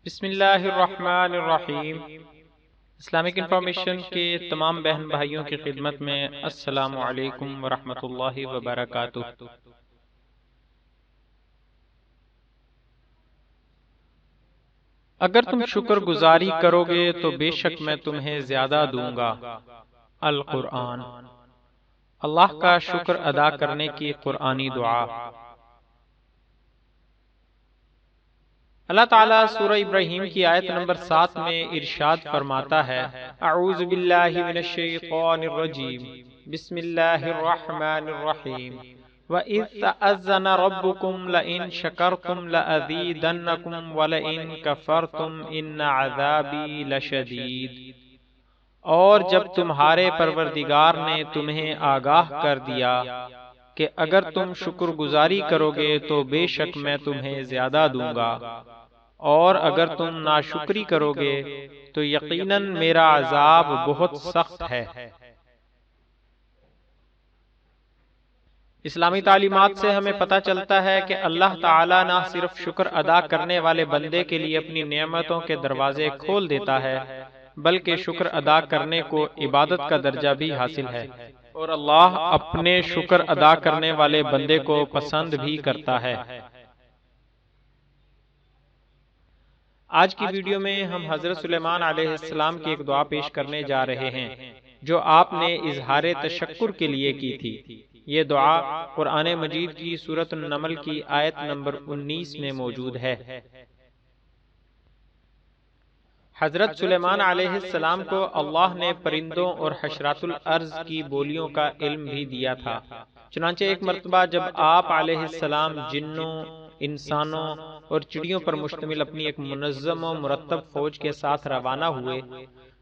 بسم اللہ الرحمن الرحیم۔ اسلامک انفارمیشن کے تمام بہن بھائیوں کی خدمت میں السلام علیکم ورحمۃ اللہ وبرکاتہ۔ اگر تم شکر گزاری کرو گے تو بے شک میں تمہیں زیادہ دوں گا۔ القرآن۔ اللہ کا شکر ادا کرنے کی قرآنی دعا۔ اللہ تعالیٰ سورہ ابراہیم کی آیت نمبر 7 میں ارشاد فرماتا ہے: اعوذ باللہ من الشیطان الرجیم، بسم اللہ الرحمن الرحیم، وَإِذْ تَأَذَّنَ رَبُّكُمْ لَئِن شَكَرْتُمْ لَأَزِيدَنَّكُمْ وَلَئِن كَفَرْتُمْ إِنَّ عَذَابِي لَشَدِيدٌ۔ اور جب تمہارے پروردگار نے تمہیں آگاہ کر دیا کہ اگر تم شکر گزاری کرو گے تو بے شک میں تمہیں زیادہ دوں گا، اور اگر تم ناشکری کرو گے تو یقیناً میرا عذاب بہت سخت ہے۔ اسلامی تعلیمات سے ہمیں پتہ چلتا ہے کہ اللہ تعالیٰ نہ صرف شکر ادا کرنے والے بندے کے لیے اپنی نعمتوں کے دروازے کھول دیتا ہے بلکہ شکر ادا کرنے کو عبادت کا درجہ بھی حاصل ہے، اور اللہ اپنے شکر ادا کرنے والے بندے کو پسند بھی کرتا ہے۔ آج کی ویڈیو میں ہم حضرت سلیمان علیہ السلام کی ایک دعا پیش کرنے جا رہے ہیں جو آپ نے اظہار تشکر کے لیے کی تھی۔ یہ دعا قرآن مجید کی سورۃ النمل کی آیت نمبر 19 میں موجود ہے۔ حضرت سلیمان علیہ السلام کو اللہ نے پرندوں اور حشرات الارض کی بولیوں کا علم بھی دیا تھا، چنانچہ ایک مرتبہ جب آپ علیہ السلام جنوں، انسانوں اور چڑیوں پر مشتمل اپنی ایک منظم و مرتب فوج کے ساتھ روانہ ہوئے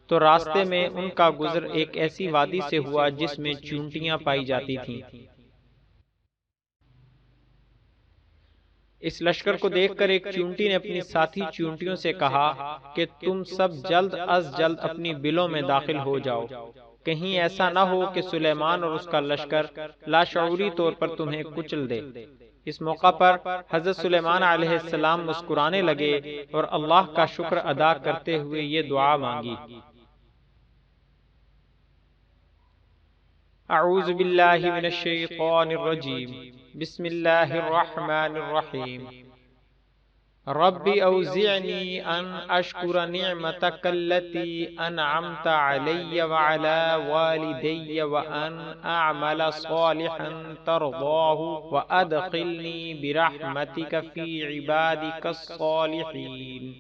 تو راستے میں ان کا گزر ایک ایسی وادی سے ہوا جس میں چیونٹیاں پائی جاتی تھیں۔ اس لشکر کو دیکھ کر ایک چیونٹی نے اپنی ساتھی چیونٹیوں سے کہا کہ تم سب جلد از جلد اپنی بلوں میں داخل ہو جاؤ، کہیں ایسا نہ ہو کہ سلیمان اور اس کا لشکر لاشعوری طور پر تمہیں کچل دے۔ اس موقع پر حضرت سلیمان علیہ السلام مسکرانے لگے اور اللہ کا شکر ادا کرتے ہوئے یہ دعا مانگی: اعوذ باللہ من الشیطان الرجیم، بسم اللہ الرحمن الرحیم، رب اوزعنی ان اشکر نعمتک التي انعمت علی وعلى والدی وان اعمل صالحا ترضاه وادخلنی برحمتک فی عبادک الصالحین۔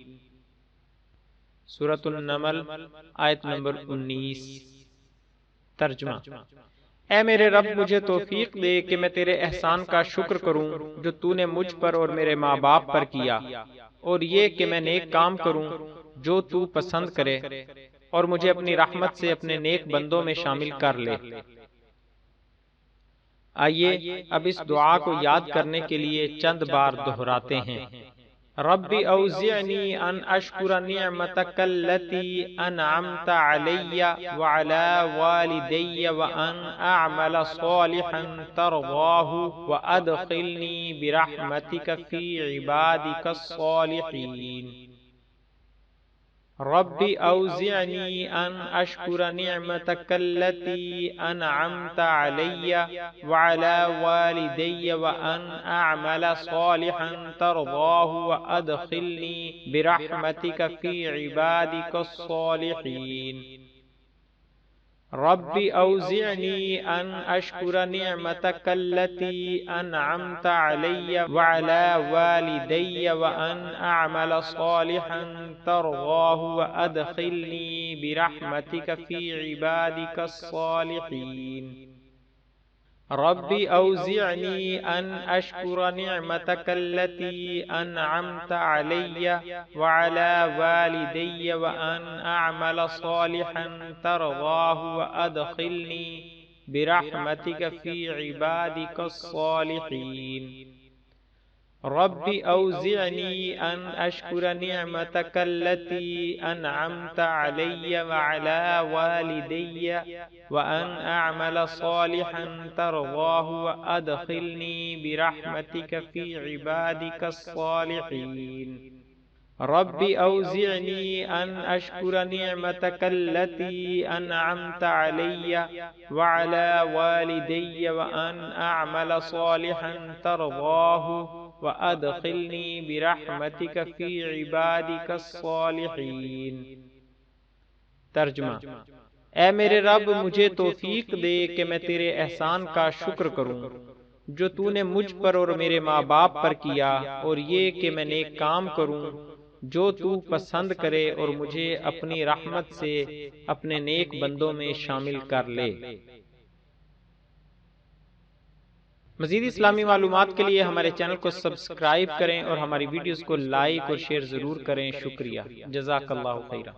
سورۃ النمل آیت نمبر 19۔ ترجمہ: اے میرے رب، مجھے توفیق دے کہ میں تیرے احسان کا شکر کروں جو تو نے مجھ پر اور میرے ماں باپ پر کیا، اور یہ کہ میں نیک کام کروں جو تو پسند کرے، اور مجھے اپنی رحمت سے اپنے نیک بندوں میں شامل کر لے۔ آئیے اب اس دعا کو یاد کرنے کے لیے چند بار دہراتے ہیں۔ رب اوزعنی ان اشکر نعمتک التي انعمت علی وعلى والدی وان اعمل صالحا ترضاه وادخلنی برحمتک فی عبادک الصالحین۔ رب اوزعنی ان اشکر نعمتک التي انعمت علی وعلى والدی وان اعمل صالحا ترضاه وادخلنی برحمتک فی عبادک الصالحین۔ رب اوزعنی ان اشکر نعمتک التي انعمت علی وعلى والدی وان اعمل صالحا ترضاه وادخلنی برحمتک فی عبادک الصالحین۔ رب اوزعنی ان اشکر نعمتک التي انعمت علی وعلى والدی وان اعمل صالحا ترضاه وادخلنی برحمتک فی عبادک الصالحین۔ رب اوزعنی ان اشکر نعمتک التي انعمت علی وعلى والدی وان اعمل صالحا ترضاه وادخلنی برحمتک فی عبادک الصالحین۔ رب اوزعنی ان اشکر نعمتک التی انعمت علی وعلی والدی وان اعمل صالحا ترضاہ وادخلنی برحمتک فی عبادک الصالحین۔ ترجمہ: اے میرے رب، مجھے توفیق دے کہ میں تیرے احسان کا شکر کروں جو تو نے مجھ پر اور میرے ماں باپ پر کیا، اور یہ کہ میں نیک کام کروں جو تو پسند کرے، اور مجھے اپنی رحمت سے اپنے نیک بندوں میں شامل کر لے۔ مزید اسلامی معلومات کے لیے ہمارے چینل کو سبسکرائب کریں اور ہماری ویڈیوز کو لائک اور شیئر ضرور کریں۔ شکریہ، جزاک اللہ خیرہ۔